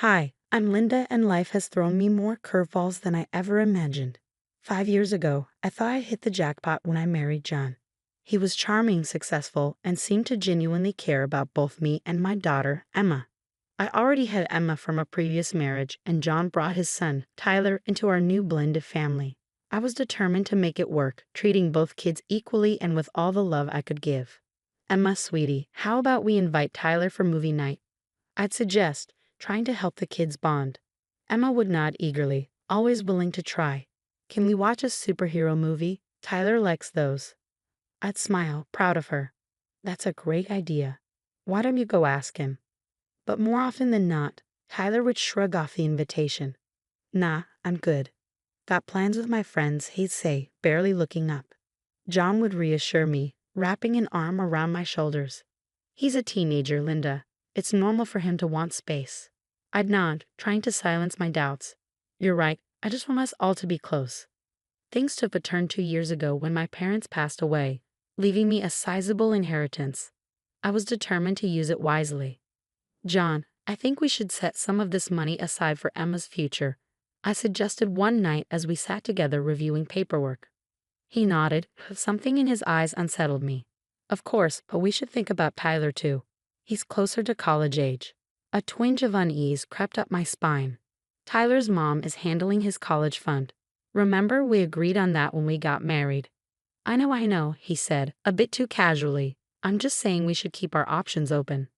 Hi, I'm Linda, and life has thrown me more curveballs than I ever imagined. 5 years ago, I thought I hit the jackpot when I married John. He was charming, successful, and seemed to genuinely care about both me and my daughter, Emma. I already had Emma from a previous marriage, and John brought his son, Tyler, into our new blended family. I was determined to make it work, treating both kids equally and with all the love I could give. Emma, sweetie, how about we invite Tyler for movie night? I'd suggest, trying to help the kids bond. Emma would nod eagerly, always willing to try. Can we watch a superhero movie? Tyler likes those. I'd smile, proud of her. That's a great idea. Why don't you go ask him? But more often than not, Tyler would shrug off the invitation. Nah, I'm good. Got plans with my friends, he'd say, barely looking up. John would reassure me, wrapping an arm around my shoulders. He's a teenager, Linda. It's normal for him to want space. I'd nod, trying to silence my doubts. You're right, I just want us all to be close. Things took a turn 2 years ago when my parents passed away, leaving me a sizable inheritance. I was determined to use it wisely. John, I think we should set some of this money aside for Emma's future, I suggested one night as we sat together reviewing paperwork. He nodded, but something in his eyes unsettled me. Of course, but we should think about Tyler too. He's closer to college age. A twinge of unease crept up my spine. Tyler's mom is handling his college fund. Remember, we agreed on that when we got married. I know, he said, a bit too casually. I'm just saying we should keep our options open.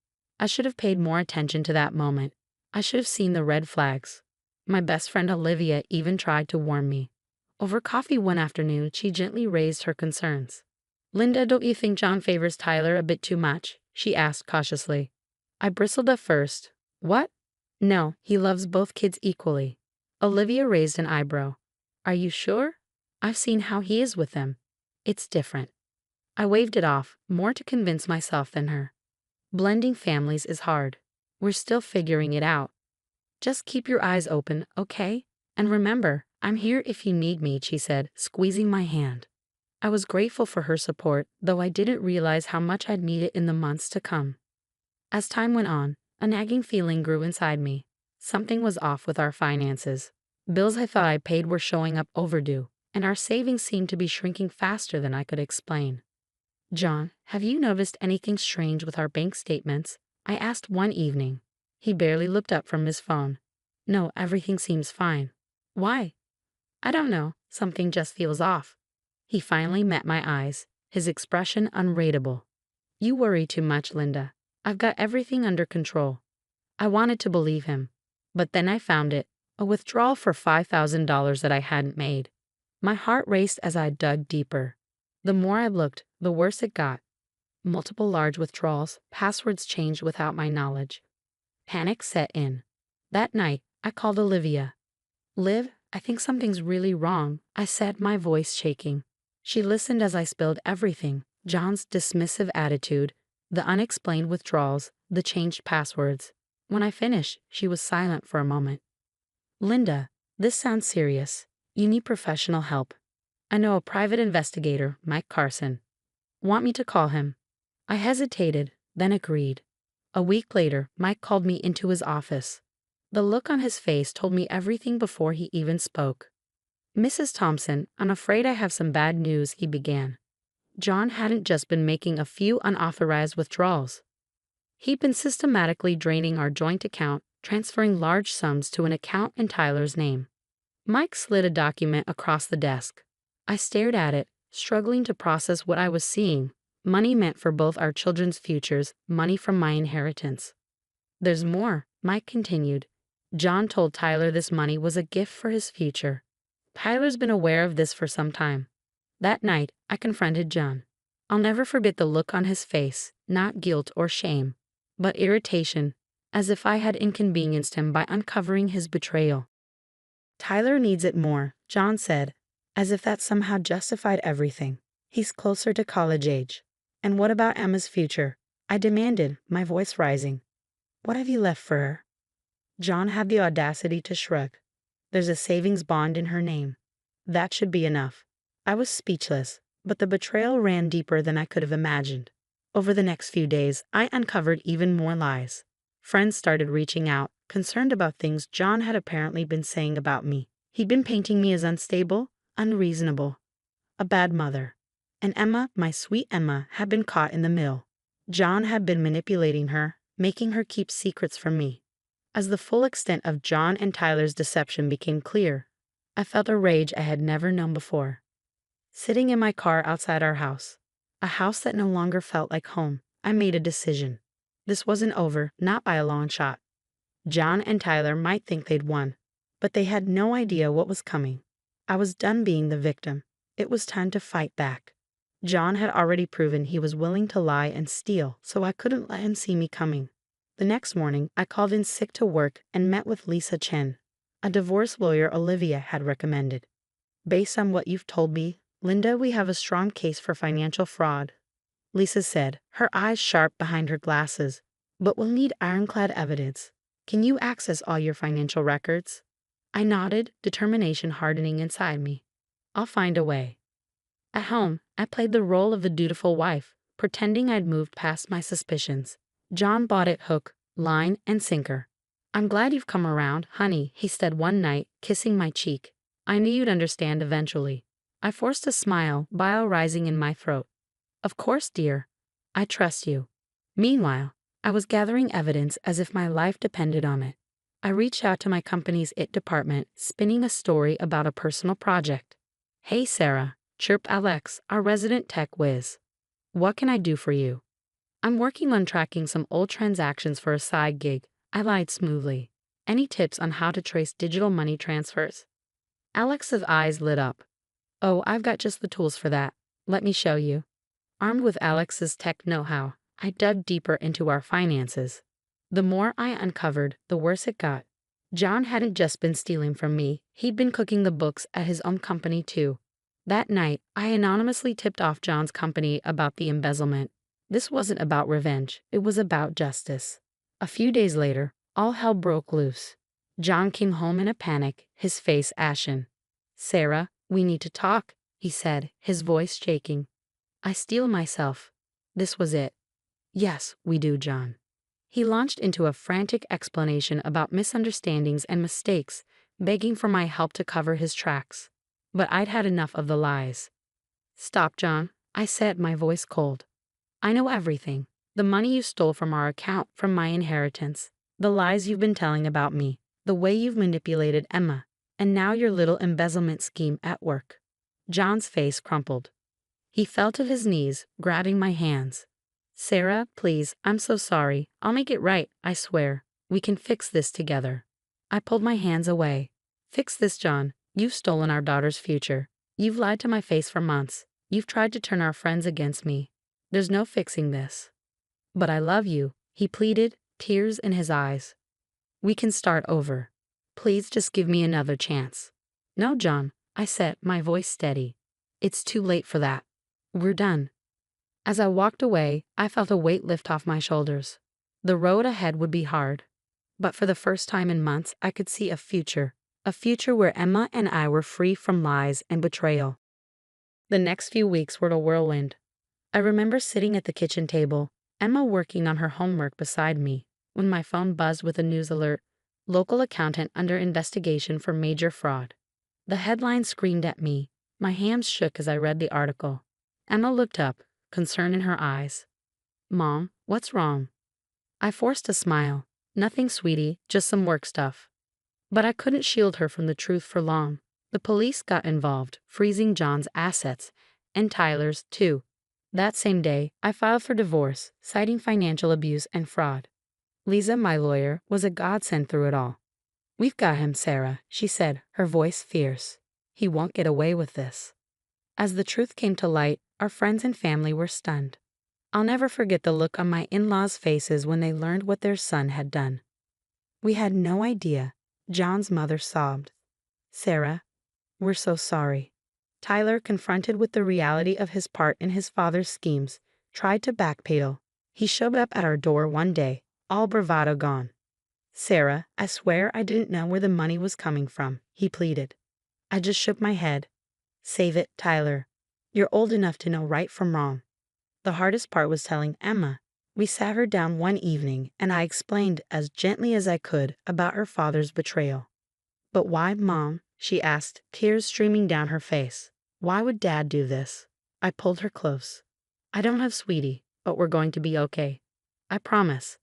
I should have paid more attention to that moment. I should have seen the red flags. My best friend Olivia even tried to warn me. Over coffee one afternoon, she gently raised her concerns. Linda, don't you think John favors Tyler a bit too much? She asked cautiously. I bristled at first. What? No, he loves both kids equally. Olivia raised an eyebrow. Are you sure? I've seen how he is with them. It's different. I waved it off, more to convince myself than her. Blending families is hard. We're still figuring it out. Just keep your eyes open, okay? And remember, I'm here if you need me, she said, squeezing my hand. I was grateful for her support, though I didn't realize how much I'd need it in the months to come. As time went on, a nagging feeling grew inside me. Something was off with our finances. Bills I thought I paid were showing up overdue, and our savings seemed to be shrinking faster than I could explain. John, have you noticed anything strange with our bank statements? I asked one evening. He barely looked up from his phone. No, everything seems fine. Why? I don't know, something just feels off. He finally met my eyes, his expression unreadable. You worry too much, Linda. I've got everything under control. I wanted to believe him, but then I found it, a withdrawal for $5,000 that I hadn't made. My heart raced as I dug deeper. The more I looked, the worse it got. Multiple large withdrawals, passwords changed without my knowledge. Panic set in. That night, I called Olivia. Liv, I think something's really wrong, I said, my voice shaking. She listened as I spilled everything, John's dismissive attitude, the unexplained withdrawals, the changed passwords. When I finished, she was silent for a moment. Linda, this sounds serious. You need professional help. I know a private investigator, Mike Carson. Want me to call him? I hesitated, then agreed. A week later, Mike called me into his office. The look on his face told me everything before he even spoke. Mrs. Thompson, I'm afraid I have some bad news, he began. John hadn't just been making a few unauthorized withdrawals. He'd been systematically draining our joint account, transferring large sums to an account in Tyler's name. Mike slid a document across the desk. I stared at it, struggling to process what I was seeing. Money meant for both our children's futures, money from my inheritance. There's more, Mike continued. John told Tyler this money was a gift for his future. Tyler's been aware of this for some time. That night, I confronted John. I'll never forget the look on his face, not guilt or shame, but irritation, as if I had inconvenienced him by uncovering his betrayal. Tyler needs it more, John said, as if that somehow justified everything. He's closer to college age. And what about Emma's future? I demanded, my voice rising. What have you left for her? John had the audacity to shrug. There's a savings bond in her name. That should be enough. I was speechless, but the betrayal ran deeper than I could have imagined. Over the next few days, I uncovered even more lies. Friends started reaching out, concerned about things John had apparently been saying about me. He'd been painting me as unstable, unreasonable, a bad mother. And Emma, my sweet Emma, had been caught in the middle. John had been manipulating her, making her keep secrets from me. As the full extent of John and Tyler's deception became clear, I felt a rage I had never known before. Sitting in my car outside our house, a house that no longer felt like home, I made a decision. This wasn't over, not by a long shot. John and Tyler might think they'd won, but they had no idea what was coming. I was done being the victim. It was time to fight back. John had already proven he was willing to lie and steal, so I couldn't let him see me coming. The next morning, I called in sick to work and met with Lisa Chen, a divorce lawyer Olivia had recommended. Based on what you've told me, Linda, we have a strong case for financial fraud, Lisa said, her eyes sharp behind her glasses. But we'll need ironclad evidence. Can you access all your financial records? I nodded, determination hardening inside me. I'll find a way. At home, I played the role of the dutiful wife, pretending I'd moved past my suspicions. John bought it hook, line, and sinker. I'm glad you've come around, honey, he said one night, kissing my cheek. I knew you'd understand eventually. I forced a smile, bile rising in my throat. Of course, dear. I trust you. Meanwhile, I was gathering evidence as if my life depended on it. I reached out to my company's IT department, spinning a story about a personal project. Hey, Sarah, chirped Alex, our resident tech whiz. What can I do for you? I'm working on tracking some old transactions for a side gig, I lied smoothly. Any tips on how to trace digital money transfers? Alex's eyes lit up. Oh, I've got just the tools for that. Let me show you. Armed with Alex's tech know-how, I dug deeper into our finances. The more I uncovered, the worse it got. John hadn't just been stealing from me, he'd been cooking the books at his own company too. That night, I anonymously tipped off John's company about the embezzlement. This wasn't about revenge, it was about justice. A few days later, all hell broke loose. John came home in a panic, his face ashen. Sarah, we need to talk, he said, his voice shaking. I steel myself. This was it. Yes, we do, John. He launched into a frantic explanation about misunderstandings and mistakes, begging for my help to cover his tracks. But I'd had enough of the lies. Stop, John, I said, my voice cold. I know everything. The money you stole from our account, from my inheritance, the lies you've been telling about me, the way you've manipulated Emma, and now your little embezzlement scheme at work. John's face crumpled. He fell to his knees, grabbing my hands. Sarah, please, I'm so sorry. I'll make it right, I swear. We can fix this together. I pulled my hands away. Fix this, John. You've stolen our daughter's future. You've lied to my face for months. You've tried to turn our friends against me. There's no fixing this. But I love you, he pleaded, tears in his eyes. We can start over. Please just give me another chance. No, John, I said, my voice steady. It's too late for that. We're done. As I walked away, I felt a weight lift off my shoulders. The road ahead would be hard. But for the first time in months, I could see a future where Emma and I were free from lies and betrayal. The next few weeks were a whirlwind. I remember sitting at the kitchen table, Emma working on her homework beside me, when my phone buzzed with a news alert, local accountant under investigation for major fraud. The headline screamed at me. My hands shook as I read the article. Emma looked up, concern in her eyes. Mom, what's wrong? I forced a smile. Nothing, sweetie, just some work stuff. But I couldn't shield her from the truth for long. The police got involved, freezing John's assets, and Tyler's, too. That same day, I filed for divorce, citing financial abuse and fraud. Lisa, my lawyer, was a godsend through it all. We've got him, Sarah, she said, her voice fierce. He won't get away with this. As the truth came to light, our friends and family were stunned. I'll never forget the look on my in-laws' faces when they learned what their son had done. We had no idea, John's mother sobbed. Sarah, we're so sorry. Tyler, confronted with the reality of his part in his father's schemes, tried to backpedal. He showed up at our door one day, all bravado gone. Sarah, I swear I didn't know where the money was coming from, he pleaded. I just shook my head. Save it, Tyler. You're old enough to know right from wrong. The hardest part was telling Emma. We sat her down one evening, and I explained as gently as I could about her father's betrayal. "But why, Mom?" she asked, tears streaming down her face. "Why would Dad do this?" I pulled her close. "I don't have Sweetie, but we're going to be okay. I promise."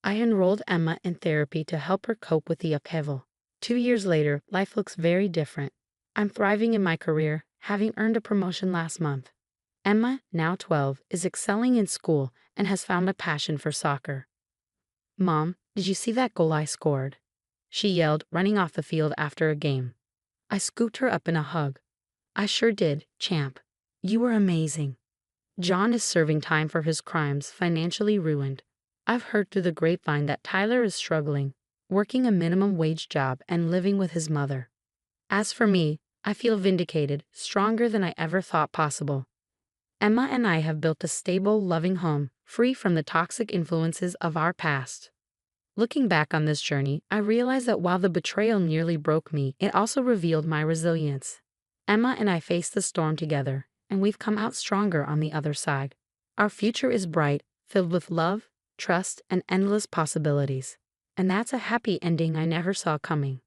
I enrolled Emma in therapy to help her cope with the upheaval. 2 years later, life looks very different. I'm thriving in my career, having earned a promotion last month. Emma, now 12, is excelling in school and has found a passion for soccer. "Mom, did you see that goal I scored?" she yelled, running off the field after a game. I scooped her up in a hug. "I sure did, champ. You were amazing." John is serving time for his crimes, financially ruined. I've heard through the grapevine that Tyler is struggling, working a minimum wage job and living with his mother. As for me, I feel vindicated, stronger than I ever thought possible. Emma and I have built a stable, loving home, free from the toxic influences of our past. Looking back on this journey, I realized that while the betrayal nearly broke me, it also revealed my resilience. Emma and I faced the storm together, and we've come out stronger on the other side. Our future is bright, filled with love, trust, and endless possibilities. And that's a happy ending I never saw coming.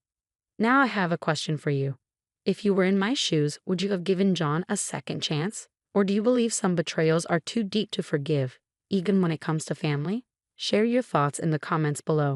Now I have a question for you. If you were in my shoes, would you have given John a second chance? Or do you believe some betrayals are too deep to forgive, even when it comes to family? Share your thoughts in the comments below.